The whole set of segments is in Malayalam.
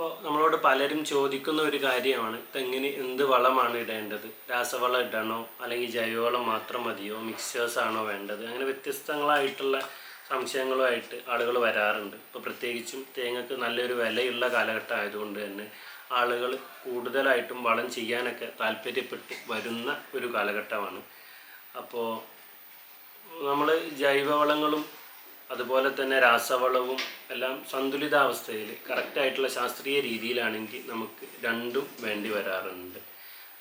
ഇപ്പോൾ നമ്മളോട് പലരും ചോദിക്കുന്ന ഒരു കാര്യമാണ് തെങ്ങിന് എന്ത് വളമാണ് ഇടേണ്ടത്, രാസവളം ഇടണോ അല്ലെങ്കിൽ ജൈവവളം മാത്രം മതിയോ, മിക്സേഴ്സ് ആണോ വേണ്ടത്, അങ്ങനെ വ്യത്യസ്തങ്ങളായിട്ടുള്ള സംശയങ്ങളുമായിട്ട് ആളുകൾ വരാറുണ്ട്. ഇപ്പോൾ പ്രത്യേകിച്ചും തേങ്ങക്ക് നല്ലൊരു വിലയുള്ള കാലഘട്ടം ആയതുകൊണ്ട് തന്നെ ആളുകൾ കൂടുതലായിട്ടും വളം ചെയ്യാനൊക്കെ താല്പര്യപ്പെട്ട് വരുന്ന ഒരു കാലഘട്ടമാണ്. അപ്പോൾ നമ്മൾ ജൈവവളങ്ങളും അതുപോലെ തന്നെ രാസവളവും എല്ലാം സന്തുലിതാവസ്ഥയിൽ കറക്റ്റായിട്ടുള്ള ശാസ്ത്രീയ രീതിയിലാണെങ്കിൽ നമുക്ക് രണ്ടും വേണ്ടി വരാറുണ്ട്.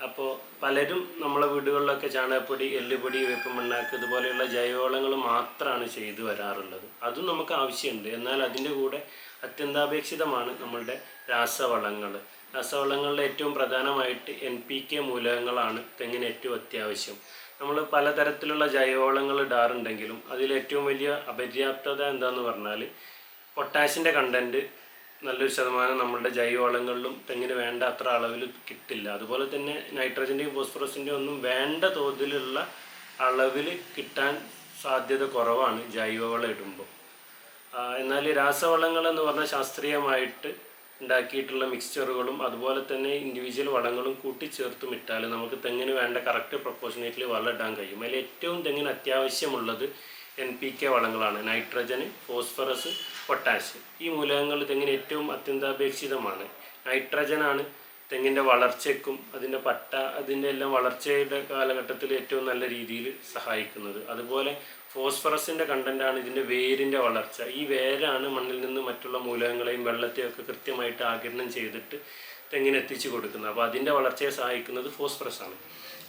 അപ്പോൾ പലരും നമ്മളെ വീടുകളിലൊക്കെ ചാണകപ്പൊടി, എല്ലുപൊടി, വേപ്പിൻ പിണ്ണാക്ക് ഇതുപോലെയുള്ള ജൈവവളങ്ങൾ മാത്രമാണ് ചെയ്തു വരാറുള്ളത്. അതും നമുക്ക് ആവശ്യമുണ്ട്. എന്നാൽ അതിൻ്റെ കൂടെ അത്യന്താപേക്ഷിതമാണ് നമ്മളുടെ രാസവളങ്ങൾ. രാസവളങ്ങളിൽ ഏറ്റവും പ്രധാനമായിട്ട് NPK മൂലകങ്ങളാണ് തെങ്ങിന് ഏറ്റവും അത്യാവശ്യം. നമ്മൾ പലതരത്തിലുള്ള ജൈവവളങ്ങൾ ഇടാറുണ്ടെങ്കിലും അതിലേറ്റവും വലിയ അപര്യാപ്തത എന്താണെന്ന് പറഞ്ഞാൽ പൊട്ടാഷിൻ്റെ കണ്ടൻറ്റ് നല്ലൊരു ശതമാനം നമ്മളുടെ ജൈവവളങ്ങളിലും തെങ്ങിന് വേണ്ട അത്ര അളവിൽ കിട്ടില്ല. അതുപോലെ തന്നെ നൈട്രജൻ്റെയും ഫോസ്ഫറസിൻ്റെയും ഒന്നും വേണ്ട തോതിലുള്ള അളവിൽ കിട്ടാൻ സാധ്യത കുറവാണ് ജൈവവളം ഇടുമ്പോൾ. എന്നാൽ രാസവളങ്ങൾ എന്ന് പറഞ്ഞാൽ ശാസ്ത്രീയമായിട്ട് ഉണ്ടാക്കിയിട്ടുള്ള മിക്സ്ചറുകളും അതുപോലെ തന്നെ ഇൻഡിവിജ്വൽ വളങ്ങളും കൂട്ടിച്ചേർത്തും ഇട്ടാൽ നമുക്ക് തെങ്ങിന് വേണ്ട കറക്റ്റ് പ്രൊപ്പോർഷനേറ്റ്ലി വളം ഇടാൻ കഴിയും. അതിൽ ഏറ്റവും തെങ്ങിന് അത്യാവശ്യമുള്ളത് NPK വളങ്ങളാണ്. നൈട്രജന്, ഫോസ്ഫറസ്, പൊട്ടാഷ്. ഈ മൂലകങ്ങൾ തെങ്ങിന് ഏറ്റവും അത്യന്താപേക്ഷിതമാണ്. നൈട്രജനാണ് തെങ്ങിൻ്റെ വളർച്ചയ്ക്കും അതിൻ്റെ എല്ലാം വളർച്ചയുടെ കാലഘട്ടത്തിൽ ഏറ്റവും നല്ല രീതിയിൽ സഹായിക്കുന്നത്. അതുപോലെ ഫോസ്ഫറസിൻ്റെ കണ്ടൻ്റാണ് ഇതിൻ്റെ വേരിൻ്റെ വളർച്ച. ഈ വേരാണ് മണ്ണിൽ നിന്ന് മറ്റുള്ള മൂലകങ്ങളെയും വെള്ളത്തെയൊക്കെ കൃത്യമായിട്ട് ആഗിരണം ചെയ്തിട്ട് തെങ്ങിന് എത്തിച്ചു കൊടുക്കുന്നത്. അപ്പോൾ അതിൻ്റെ വളർച്ചയെ സഹായിക്കുന്നത് ഫോസ്ഫറസാണ്.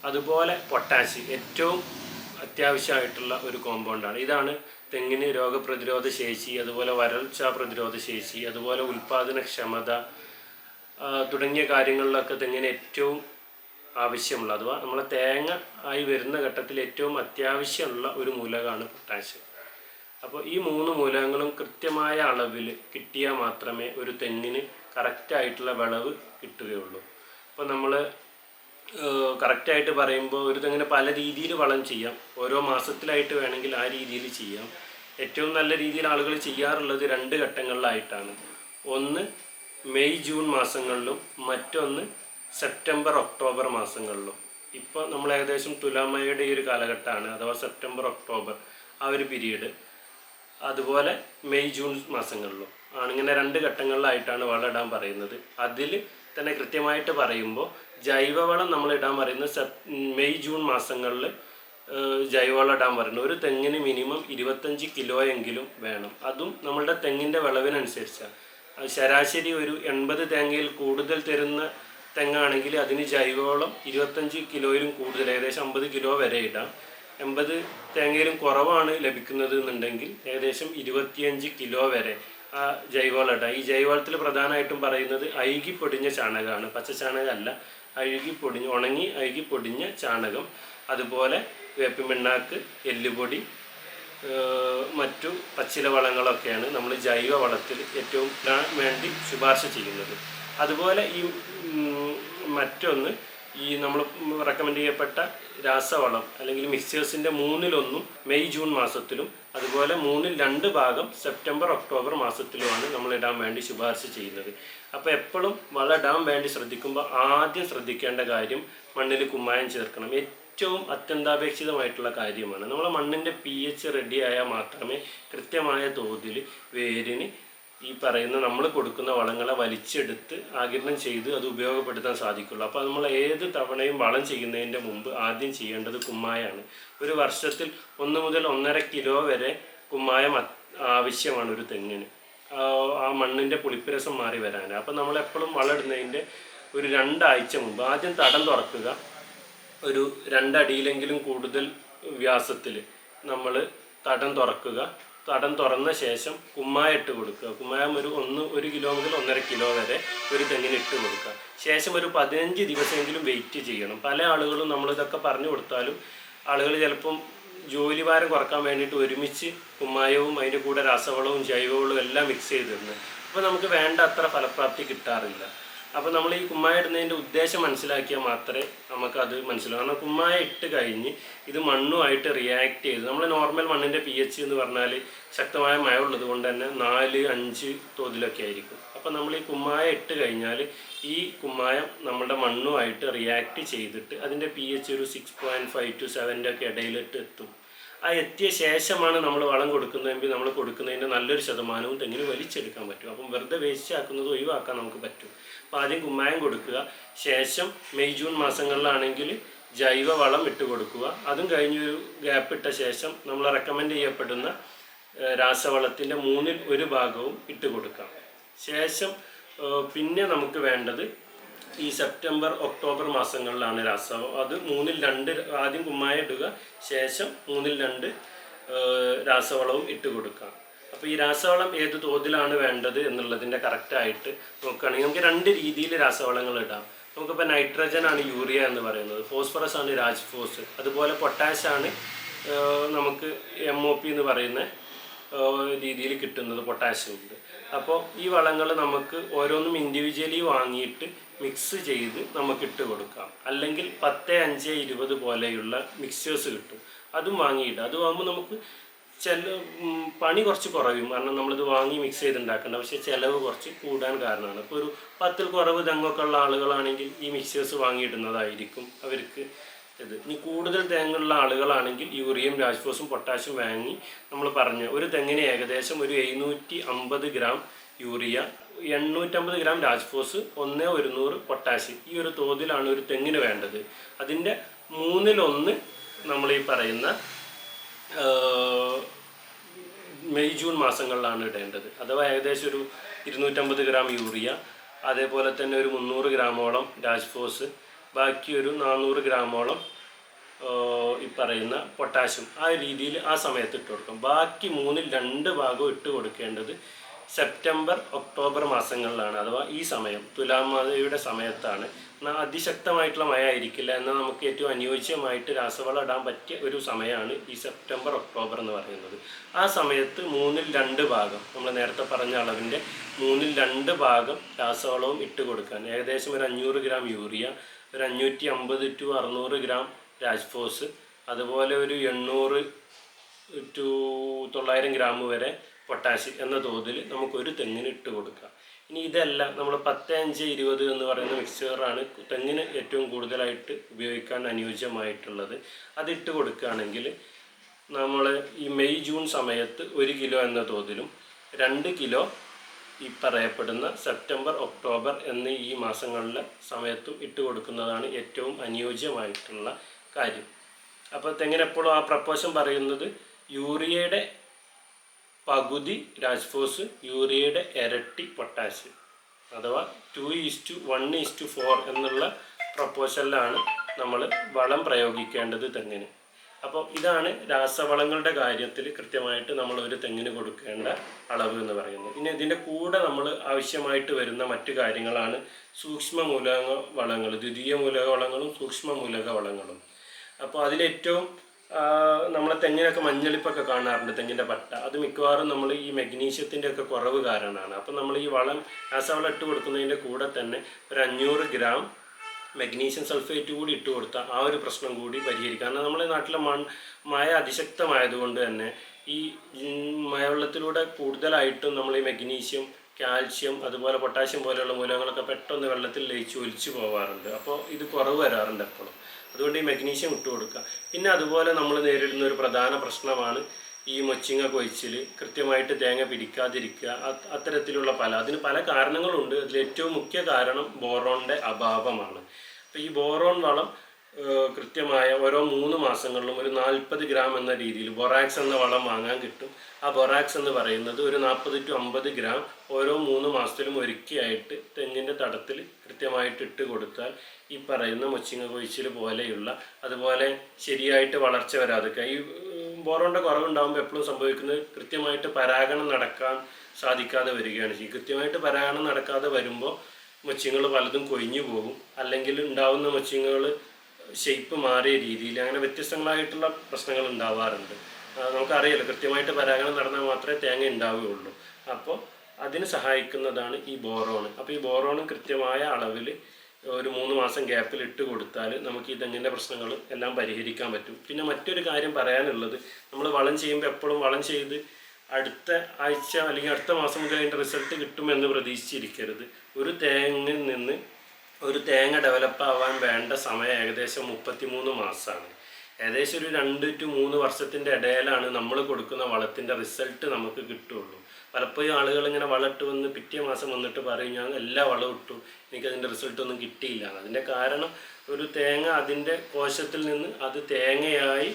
അതുപോലെ പൊട്ടാഷ് ഏറ്റവും അത്യാവശ്യമായിട്ടുള്ള ഒരു കോമ്പൗണ്ടാണ്. ഇതാണ് തെങ്ങിന് രോഗപ്രതിരോധ ശേഷി, അതുപോലെ വരൾച്ച പ്രതിരോധ ശേഷി, അതുപോലെ ഉൽപ്പാദനക്ഷമത തുടങ്ങിയ കാര്യങ്ങളിലൊക്കെ തെങ്ങിന് ഏറ്റവും ആവശ്യമുള്ള, അഥവാ നമ്മളെ തേങ്ങ ആയി വരുന്ന ഘട്ടത്തിൽ ഏറ്റവും അത്യാവശ്യമുള്ള ഒരു മൂലകമാണ് പൊട്ടാഷ്. അപ്പോൾ ഈ 3 മൂലകങ്ങളും കൃത്യമായ അളവിൽ കിട്ടിയാൽ മാത്രമേ ഒരു തെങ്ങിന് കറക്റ്റായിട്ടുള്ള വിളവ് കിട്ടുകയുള്ളൂ. അപ്പോൾ നമ്മൾ കറക്റ്റായിട്ട് പറയുമ്പോൾ ഒരു തെങ്ങിന് പല രീതിയിൽ വളം ചെയ്യാം. ഓരോ മാസത്തിലായിട്ട് വേണമെങ്കിൽ ആ രീതിയിൽ ചെയ്യാം. ഏറ്റവും നല്ല രീതിയിൽ ആളുകൾ ചെയ്യാറുള്ളത് 2 ഘട്ടങ്ങളിലായിട്ടാണ്. ഒന്ന് മെയ് ജൂൺ മാസങ്ങളിലും മറ്റൊന്ന് സെപ്റ്റംബർ ഒക്ടോബർ മാസങ്ങളിലും. ഇപ്പോൾ നമ്മൾ ഏകദേശം തുലാമഴയുടെ ഈ ഒരു കാലഘട്ടമാണ്, അഥവാ സെപ്റ്റംബർ ഒക്ടോബർ ആ ഒരു പീരീഡ്. അതുപോലെ മെയ് ജൂൺ മാസങ്ങളിലും ആണ്. ഇങ്ങനെ 2 ഘട്ടങ്ങളിലായിട്ടാണ് വളം ഇടാൻ പറയുന്നത്. അതിൽ തന്നെ കൃത്യമായിട്ട് പറയുമ്പോൾ ജൈവവളം നമ്മൾ ഇടാൻ പറയുന്നത് മെയ് ജൂൺ മാസങ്ങളിൽ ജൈവവളം ഇടാൻ പറയുന്നത് ഒരു തെങ്ങിന് മിനിമം 25 കിലോയെങ്കിലും വേണം. അതും നമ്മളുടെ തെങ്ങിൻ്റെ വിളവിനനുസരിച്ചാണ്. ശരാശരി ഒരു 80 തേങ്ങയിൽ കൂടുതൽ തരുന്ന തെങ്ങാണെങ്കിൽ അതിന് ജൈവവളം 25 കിലോയിലും കൂടുതൽ, ഏകദേശം 50 കിലോ വരെ ഇടാം. 80 തേങ്ങയിലും കുറവാണ് ലഭിക്കുന്നത് എന്നുണ്ടെങ്കിൽ ഏകദേശം 25 കിലോ വരെ ആ ജൈവവളം ഇടാം. ഈ ജൈവവളത്തിൽ പ്രധാനമായിട്ടും പറയുന്നത് അഴുകിപ്പൊടിഞ്ഞ ചാണകമാണ്, പച്ചച്ചാണകമല്ല. ഉണങ്ങി അഴുകിപ്പൊടിഞ്ഞ ചാണകം, അതുപോലെ വേപ്പിൻ പിണ്ണാക്ക്, എല്ലുപൊടി, മറ്റു പച്ചില വളങ്ങളൊക്കെയാണ് നമ്മൾ ജൈവ വളത്തിൽ ഏറ്റവും വേണ്ടി ശുപാർശ ചെയ്യുന്നത്. അതുപോലെ ഈ മറ്റൊന്ന് ഈ നമ്മൾ റെക്കമെൻഡ് ചെയ്യപ്പെട്ട രാസവളം അല്ലെങ്കിൽ മിക്സേഴ്സിൻ്റെ 3/1 മെയ് ജൂൺ മാസത്തിലും അതുപോലെ 2/3 ഭാഗം സെപ്റ്റംബർ ഒക്ടോബർ മാസത്തിലുമാണ് നമ്മൾ ഇടാൻ വേണ്ടി ശുപാർശ ചെയ്യുന്നത്. അപ്പോൾ എപ്പോഴും വളം ഇടാൻ വേണ്ടി ശ്രദ്ധിക്കുമ്പോൾ ആദ്യം ശ്രദ്ധിക്കേണ്ട കാര്യം മണ്ണിൽ കുമ്മായം ചേർക്കണം. ഏറ്റവും അത്യന്താപേക്ഷിതമായിട്ടുള്ള കാര്യമാണ്. നമ്മളെ മണ്ണിൻ്റെ pH റെഡിയായാൽ മാത്രമേ കൃത്യമായ തോതിൽ വേരിന് ഈ പറയുന്ന നമ്മൾ കൊടുക്കുന്ന വളങ്ങളെ വലിച്ചെടുത്ത് ആഗിരണം ചെയ്ത് അത് ഉപയോഗപ്പെടുത്താൻ സാധിക്കുള്ളൂ. അപ്പോൾ നമ്മൾ ഏത് തവണയും വളം ചെയ്യുന്നതിൻ്റെ മുമ്പ് ആദ്യം ചെയ്യേണ്ടത് കുമ്മായമാണ്. ഒരു വർഷത്തിൽ 1 മുതൽ 1.5 കിലോ വരെ കുമ്മായം ആവശ്യമാണ് ഒരു തെങ്ങിന്, ആ മണ്ണിൻ്റെ പുളിപ്പിരസം മാറി വരാൻ. അപ്പോൾ നമ്മളെപ്പോഴും വളം ഇടുന്നതിൻ്റെ ഒരു 2 ആഴ്ച മുമ്പ് ആദ്യം തടം തുറക്കുക. ഒരു 2 അടിയിലെങ്കിലും കൂടുതൽ വ്യാസത്തിൽ നമ്മൾ തടം തുറക്കുക. തടം തുറന്ന ശേഷം കുമ്മായം ഇട്ട് കൊടുക്കുക. കുമ്മായം ഒരു 1 കിലോ മുതൽ 1.5 കിലോ വരെ ഒരു തെങ്ങിന് ഇട്ട് കൊടുക്കുക. ശേഷം ഒരു 15 ദിവസമെങ്കിലും വെയിറ്റ് ചെയ്യണം. പല ആളുകളും നമ്മളിതൊക്കെ പറഞ്ഞു കൊടുത്താലും ആളുകൾ ചിലപ്പം ജോലി ഭാരം കുറക്കാൻ വേണ്ടിയിട്ട് ഒരുമിച്ച് കുമ്മായവും അതിൻ്റെ കൂടെ രാസവളവും ജൈവവളവും എല്ലാം മിക്സ് ചെയ്തിരുന്നത്. അപ്പോൾ നമുക്ക് വേണ്ട അത്ര ഫലപ്രാപ്തി കിട്ടാറില്ല. അപ്പോൾ നമ്മൾ ഈ കുമ്മായം ഇടുന്നതിൻ്റെ ഉദ്ദേശം മനസ്സിലാക്കിയാൽ മാത്രമേ നമുക്കത് മനസ്സിലാവും. കാരണം കുമ്മായം ഇട്ട് കഴിഞ്ഞ് ഇത് മണ്ണുമായിട്ട് റിയാക്ട് ചെയ്ത്, നമ്മൾ നോർമൽ മണ്ണിൻ്റെ pH എന്ന് പറഞ്ഞാൽ ശക്തമായ മഴ ഉള്ളത് കൊണ്ട് തന്നെ 4-5 തോതിലൊക്കെ ആയിരിക്കും. അപ്പോൾ നമ്മൾ ഈ കുമ്മായം ഇട്ട് കഴിഞ്ഞാൽ ഈ കുമ്മായം നമ്മുടെ മണ്ണുമായിട്ട് റിയാക്ട് ചെയ്തിട്ട് അതിൻ്റെ pH ഒരു 6.5 to 7 ഒക്കെ ഇടയിലിട്ട് എത്തും. ആ എത്തിയ ശേഷമാണ് നമ്മൾ വളം കൊടുക്കുന്നതെങ്കിൽ നമ്മൾ കൊടുക്കുന്നതിൻ്റെ നല്ലൊരു ശതമാനവും തെങ്ങിന് വലിച്ചെടുക്കാൻ പറ്റും. അപ്പം വെറുതെ വേസ്റ്റ് ആക്കുന്നത് ഒഴിവാക്കാൻ നമുക്ക് പറ്റും. അപ്പോൾ ആദ്യം കുമ്മായം കൊടുക്കുക, ശേഷം മെയ് ജൂൺ മാസങ്ങളിലാണെങ്കിൽ ജൈവ വളം ഇട്ട് കൊടുക്കുക. അതും കഴിഞ്ഞൊരു ഗ്യാപ്പ് ഇട്ട ശേഷം നമ്മൾ റെക്കമെൻഡ് ചെയ്യപ്പെടുന്ന രാസവളത്തിൻ്റെ 1/3 ഭാഗവും ഇട്ട് കൊടുക്കാം. ശേഷം പിന്നെ നമുക്ക് വേണ്ടത് ഈ സെപ്റ്റംബർ ഒക്ടോബർ മാസങ്ങളിലാണ് രാസവളം. അത് 2/3 ആദ്യം കുമ്മായം ഇടുക, ശേഷം 2/3 രാസവളവും ഇട്ട് കൊടുക്കാം. അപ്പോൾ ഈ രാസവളം ഏത് തോതിലാണ് വേണ്ടത് എന്നുള്ളതിൻ്റെ കറക്റ്റായിട്ട് നോക്കുകയാണെങ്കിൽ നമുക്ക് 2 രീതിയിൽ രാസവളങ്ങൾ ഇടാം. നമുക്കിപ്പോൾ നൈട്രജൻ ആണ് യൂറിയ എന്ന് പറയുന്നത്, ഫോസ്ഫറസ് ആണ് രാജ്ഫോസ്, അതുപോലെ പൊട്ടാഷാണ് നമുക്ക് MOP എന്ന് പറയുന്ന രീതിയിൽ കിട്ടുന്നത്, പൊട്ടാഷ്യം ഉണ്ട്. അപ്പോൾ ഈ വളങ്ങൾ നമുക്ക് ഓരോന്നും ഇൻഡിവിജ്വലി വാങ്ങിയിട്ട് മിക്സ് ചെയ്ത് നമുക്ക് ഇട്ട് കൊടുക്കാം. അല്ലെങ്കിൽ 10, 5, 20 പോലെയുള്ള മിക്സേഴ്സ് കിട്ടും, അതും വാങ്ങിയിട്ട്. അത് വാങ്ങുമ്പോൾ നമുക്ക് പണി കുറച്ച് കുറയും, കാരണം നമ്മളിത് വാങ്ങി മിക്സ് ചെയ്തുണ്ടാക്കേണ്ട, പക്ഷേ ചിലവ് കുറച്ച് കൂടാൻ കാരണമാണ്. ഇപ്പോൾ ഒരു 10ൽ കുറവ് തെങ്ങൊക്കെ ഉള്ള ആളുകളാണെങ്കിൽ ഈ മിക്സേഴ്സ് വാങ്ങിയിടുന്നതായിരിക്കും അവർക്ക് ഇത്. ഇനി കൂടുതൽ തേങ്ങുള്ള ആളുകളാണെങ്കിൽ യൂറിയയും രാജ്ഫോസും പൊട്ടാഷ്യം വാങ്ങി നമ്മൾ പറഞ്ഞ ഒരു തെങ്ങിന് ഏകദേശം ഒരു 750 gram urea, 850 gram Rajphos, 1/100 potassium, ഈ ഒരു തോതിലാണ് ഒരു തെങ്ങിന് വേണ്ടത്. അതിൻ്റെ 1/3 നമ്മൾ ഈ പറയുന്ന മെയ് ജൂൺ മാസങ്ങളിലാണ് ഇടേണ്ടത്. അഥവാ ഏകദേശം ഒരു 250 ഗ്രാം യൂറിയ, അതേപോലെ തന്നെ ഒരു 300 ഗ്രാമോളം രാജ്ഫോസ്, ബാക്കി ഒരു 400 ഗ്രാമോളം ഈ പറയുന്ന പൊട്ടാഷ്യം, ആ രീതിയിൽ ആ സമയത്ത് ഇട്ട് കൊടുക്കും. ബാക്കി 2/3 ഭാഗം ഇട്ട് കൊടുക്കേണ്ടത് സെപ്റ്റംബർ ഒക്ടോബർ മാസങ്ങളിലാണ്. അഥവാ ഈ സമയം തുലാം മഴയുടെ സമയത്താണ്. എന്നാൽ അതിശക്തമായിട്ടുള്ള മഴ ആയിരിക്കില്ല, എന്നാൽ നമുക്ക് ഏറ്റവും അനുയോജ്യമായിട്ട് രാസവളം ഇടാൻ പറ്റിയ ഒരു സമയമാണ് ഈ സെപ്റ്റംബർ ഒക്ടോബർ എന്ന് പറയുന്നത്. ആ സമയത്ത് 2/3 ഭാഗം, നമ്മൾ നേരത്തെ പറഞ്ഞ അളവിൻ്റെ 2/3 ഭാഗം രാസവളവും ഇട്ട് കൊടുക്കാൻ, ഏകദേശം ഒരു 500 ഗ്രാം യൂറിയ, ഒരു 550 to 600 ഗ്രാം രാജ്ഫോസ്, അതുപോലെ ഒരു 800 to 900 ഗ്രാം വരെ പൊട്ടാഷ്യം എന്ന തോതിൽ നമുക്കൊരു തെങ്ങിന് ഇട്ട് കൊടുക്കാം. ഇനി ഇതെല്ലാം നമ്മൾ 10, 5, 20 എന്ന് പറയുന്ന മിക്സ്ചറാണ് തെങ്ങിന് ഏറ്റവും കൂടുതലായിട്ട് ഉപയോഗിക്കാൻ അനുയോജ്യമായിട്ടുള്ളത്. അതിട്ട് കൊടുക്കുകയാണെങ്കിൽ നമ്മൾ ഈ മെയ് ജൂൺ സമയത്ത് 1 കിലോ എന്ന തോതിലും 2 കിലോ ഈ പറയപ്പെടുന്ന സെപ്റ്റംബർ ഒക്ടോബർ എന്നീ ഈ മാസങ്ങളിലെ സമയത്തും ഇട്ട് കൊടുക്കുന്നതാണ് ഏറ്റവും അനുയോജ്യമായിട്ടുള്ള കാര്യം. അപ്പോൾ തെങ്ങിനെപ്പോഴും ആ പ്രപ്പോഷൻ പറയുന്നത് യൂറിയയുടെ പകുതി രാജ്ഫോസ്, യൂറിയയുടെ ഇരട്ടി പൊട്ടാഷ്യം, അഥവാ 2:1:4 എന്നുള്ള പ്രപ്പോസലിലാണ് നമ്മൾ വളം പ്രയോഗിക്കേണ്ടത് തെങ്ങിന്. അപ്പോൾ ഇതാണ് രാസവളങ്ങളുടെ കാര്യത്തിൽ കൃത്യമായിട്ട് നമ്മൾ ഒരു തെങ്ങിന് കൊടുക്കേണ്ട അളവ് എന്ന് പറയുന്നത്. ഇനി ഇതിൻ്റെ കൂടെ നമ്മൾ ആവശ്യമായിട്ട് വരുന്ന മറ്റു കാര്യങ്ങളാണ് സൂക്ഷ്മ മൂലക വളങ്ങൾ, ദ്വിതീയ മൂലക വളങ്ങളും സൂക്ഷ്മ മൂലക വളങ്ങളും. അപ്പോൾ അതിലേറ്റവും നമ്മളെ തെങ്ങിനൊക്കെ മഞ്ഞളിപ്പൊക്കെ കാണാറുണ്ട്, തെങ്ങിൻ്റെ പട്ട. അത് മിക്കവാറും നമ്മൾ ഈ മെഗ്നീഷ്യത്തിൻ്റെ ഒക്കെ കുറവ് കാരണമാണ്. അപ്പം നമ്മൾ ഈ രാസവളം ഇട്ട് കൊടുക്കുന്നതിൻ്റെ കൂടെ തന്നെ ഒരു 500 ഗ്രാം മെഗ്നീഷ്യം സൾഫേറ്റ് കൂടി ഇട്ട് കൊടുത്താൽ ആ ഒരു പ്രശ്നം കൂടി പരിഹരിക്കാം. കാരണം നമ്മുടെ നാട്ടിലെ മഴ അതിശക്തമായതുകൊണ്ട് തന്നെ ഈ മഴവെള്ളത്തിലൂടെ കൂടുതലായിട്ടും നമ്മൾ ഈ മെഗ്നീഷ്യം, കാൽഷ്യം, അതുപോലെ പൊട്ടാഷ്യം പോലെയുള്ള മൂലകങ്ങളൊക്കെ പെട്ടെന്ന് വെള്ളത്തിൽ ലയിച്ച് ഒലിച്ചു പോകാറുണ്ട്. അപ്പോൾ ഇത് കുറവ് വരാറുണ്ട് എപ്പോഴും. അതുകൊണ്ട് ഈ മെഗ്നീഷ്യം ഇട്ട് കൊടുക്കുക. പിന്നെ അതുപോലെ നമ്മൾ നേരിടുന്ന ഒരു പ്രധാന പ്രശ്നമാണ് ഈ മൊച്ചിങ്ങ കൊഴിച്ചിൽ, കൃത്യമായിട്ട് തേങ്ങ പിടിക്കാതിരിക്കുക, അത്തരത്തിലുള്ള അതിന് പല കാരണങ്ങളുണ്ട്. അതിലേറ്റവും മുഖ്യ കാരണം ബോറോണിൻ്റെ അഭാവമാണ്. അപ്പോൾ ഈ ബോറോൺ വളം കൃത്യമായ ഓരോ 3 മാസങ്ങളിലും ഒരു 40 ഗ്രാം എന്ന രീതിയിൽ ബൊറാക്സ് എന്ന വളം വാങ്ങാൻ കിട്ടും. ആ ബൊറാക്സ് എന്ന് പറയുന്നത് ഒരു 40 to 50 ഗ്രാം ഓരോ 3 മാസത്തിലും ഒരിക്കലായിട്ട് തെങ്ങിൻ്റെ തടത്തിൽ കൃത്യമായിട്ട് ഇട്ട് കൊടുത്താൽ ഈ പറയുന്ന മൊച്ചിങ്ങ കൊഴിച്ചിൽ പോലെയുള്ള, അതുപോലെ ശരിയായിട്ട് വളർച്ച വരാതൊക്കെ, ഈ ബോറോണിൻ്റെ കുറവുണ്ടാകുമ്പോൾ എപ്പോഴും സംഭവിക്കുന്നത് കൃത്യമായിട്ട് പരാഗണം നടക്കാൻ സാധിക്കാതെ വരികയാണ് ചെയ്യും. കൃത്യമായിട്ട് പരാഗണം നടക്കാതെ വരുമ്പോൾ മൊച്ചിങ്ങൾ പലതും കൊഴിഞ്ഞു പോകും, അല്ലെങ്കിൽ ഉണ്ടാവുന്ന മൊച്ചിങ്ങകൾ ഷേപ്പ് മാറിയ രീതിയിൽ, അങ്ങനെ വ്യത്യസ്തങ്ങളായിട്ടുള്ള പ്രശ്നങ്ങൾ ഉണ്ടാവാറുണ്ട്. നമുക്കറിയാലോ, കൃത്യമായിട്ട് പരാഗണം നടന്നാൽ മാത്രമേ തേങ്ങ ഉണ്ടാവുകയുള്ളൂ. അപ്പോൾ അതിന് സഹായിക്കുന്നതാണ് ഈ ബോറോൺ. അപ്പോൾ ഈ ബോറോണും കൃത്യമായ അളവിൽ ഒരു 3 മാസം ഗ്യാപ്പിൽ ഇട്ട് കൊടുത്താൽ നമുക്ക് ഈ തെങ്ങിൻ്റെ പ്രശ്നങ്ങൾ എല്ലാം പരിഹരിക്കാൻ പറ്റും. പിന്നെ മറ്റൊരു കാര്യം പറയാനുള്ളത്, നമ്മൾ വളം ചെയ്യുമ്പോൾ എപ്പോഴും വളം ചെയ്ത് അടുത്ത ആഴ്ച അല്ലെങ്കിൽ അടുത്ത മാസം മുതൽ അതിൻ്റെ റിസൾട്ട് കിട്ടുമെന്ന് പ്രതീക്ഷിച്ചിരിക്കരുത്. ഒരു തേങ്ങിൽ നിന്ന് ഒരു തേങ്ങ ഡെവലപ്പ് ആവാൻ വേണ്ട സമയം ഏകദേശം 33 മാസമാണ്. ഏകദേശം ഒരു 2 to 3 വർഷത്തിൻ്റെ ഇടയിലാണ് നമ്മൾ കൊടുക്കുന്ന വളത്തിൻ്റെ റിസൾട്ട് നമുക്ക് കിട്ടുകയുള്ളൂ. പലപ്പോഴും ആളുകൾ ഇങ്ങനെ വളമിട്ട് വന്ന് പിറ്റേ മാസം വന്നിട്ട് പറയും ഞാൻ എല്ലാ വളവും ഇട്ടു, എനിക്കതിൻ്റെ റിസൾട്ടൊന്നും കിട്ടിയില്ല. അതിൻ്റെ കാരണം ഒരു തേങ്ങ അതിൻ്റെ കോശത്തിൽ നിന്ന് അത് തേങ്ങയായി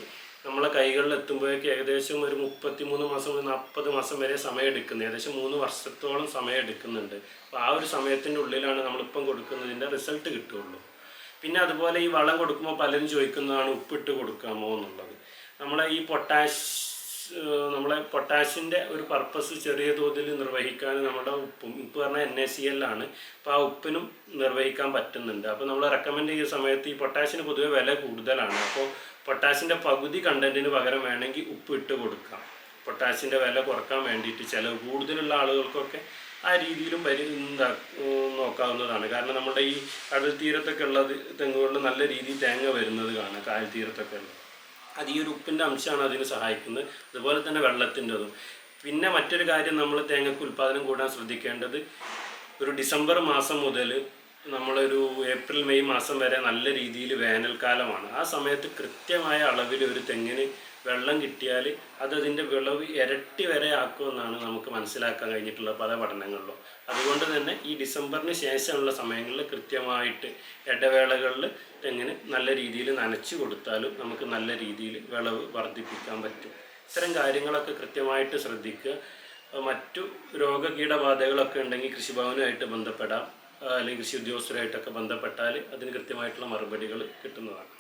നമ്മളെ കൈകളിൽ എത്തുമ്പോഴേക്ക് ഏകദേശം ഒരു 33 മാസം 40 മാസം വരെ സമയം എടുക്കുന്നത്, ഏകദേശം 3 വർഷത്തോളം സമയം എടുക്കുന്നുണ്ട്. അപ്പോൾ ആ ഒരു സമയത്തിൻ്റെ ഉള്ളിലാണ് നമ്മളിപ്പം കൊടുക്കുന്നതിൻ്റെ റിസൾട്ട് കിട്ടുകയുള്ളൂ. പിന്നെ അതുപോലെ ഈ വളം കൊടുക്കുമ്പോൾ പലരും ചോദിക്കുന്നതാണ് ഉപ്പിട്ട് കൊടുക്കാമോ എന്നുള്ളത്. നമ്മളെ പൊട്ടാഷിൻ്റെ ഒരു പർപ്പസ് ചെറിയ തോതിൽ നിർവഹിക്കാൻ നമ്മുടെ ഉപ്പ് പറഞ്ഞാൽ NaCl ആണ്. അപ്പോൾ ആ ഉപ്പിനും നിർവഹിക്കാൻ പറ്റുന്നുണ്ട്. അപ്പോൾ നമ്മൾ റെക്കമെൻഡ് ചെയ്യുന്ന സമയത്ത് ഈ പൊട്ടാഷിന് പൊതുവെ വില കൂടുതലാണ്. അപ്പോൾ പൊട്ടാഷിൻ്റെ പകുതി കണ്ടൻറ്റിന് പകരം വേണമെങ്കിൽ ഉപ്പ് ഇട്ട് കൊടുക്കാം. പൊട്ടാഷിൻ്റെ വില കുറക്കാൻ വേണ്ടിയിട്ട് ചിലവ് കൂടുതലുള്ള ആളുകൾക്കൊക്കെ ആ രീതിയിലും നോക്കാവുന്നതാണ്. കാരണം നമ്മുടെ ഈ കടൽ തീരത്തൊക്കെ ഉള്ളത് തെങ്ങുകളിൽ നല്ല രീതിയിൽ തേങ്ങ വരുന്നത് കാണാം. കായൽ തീരത്തൊക്കെ ഉള്ളത് അത് ഈ ഒരു ഉപ്പിൻ്റെ അംശമാണ് അതിന് സഹായിക്കുന്നത്. അതുപോലെ തന്നെ വെള്ളത്തിൻ്റെതും. പിന്നെ മറ്റൊരു കാര്യം, നമ്മൾ തേങ്ങയ്ക്ക് ഉൽപ്പാദനം കൂടാൻ ശ്രദ്ധിക്കേണ്ടത് ഒരു ഡിസംബർ മാസം മുതൽ നമ്മളൊരു ഏപ്രിൽ മെയ് മാസം വരെ നല്ല രീതിയിൽ വേനൽക്കാലമാണ്. ആ സമയത്ത് കൃത്യമായ അളവിൽ ഒരു തെങ്ങിന് വെള്ളം കിട്ടിയാൽ അതിൻ്റെ വിളവ് ഇരട്ടി വരെ ആക്കുമെന്നാണ് നമുക്ക് മനസ്സിലാക്കാൻ കഴിഞ്ഞിട്ടുള്ള പല പഠനങ്ങളിലും. അതുകൊണ്ട് തന്നെ ഈ ഡിസംബറിന് ശേഷമുള്ള സമയങ്ങളിൽ കൃത്യമായിട്ട് ഇടവേളകളിൽ തെങ്ങിന് നല്ല രീതിയിൽ നനച്ചു കൊടുത്താലും നമുക്ക് നല്ല രീതിയിൽ വിളവ് വർദ്ധിപ്പിക്കാൻ പറ്റും. ഇത്തരം കാര്യങ്ങളൊക്കെ കൃത്യമായിട്ട് ശ്രദ്ധിക്കുക. മറ്റു രോഗകീടബാധകളൊക്കെ ഉണ്ടെങ്കിൽ കൃഷിഭവനുമായിട്ട് ബന്ധപ്പെടാം, അല്ലെങ്കിൽ കൃഷി ഉദ്യോഗസ്ഥരുമായിട്ടൊക്കെ ബന്ധപ്പെട്ടാൽ അതിന് കൃത്യമായിട്ടുള്ള മറുപടികൾ കിട്ടുന്നതാണ്.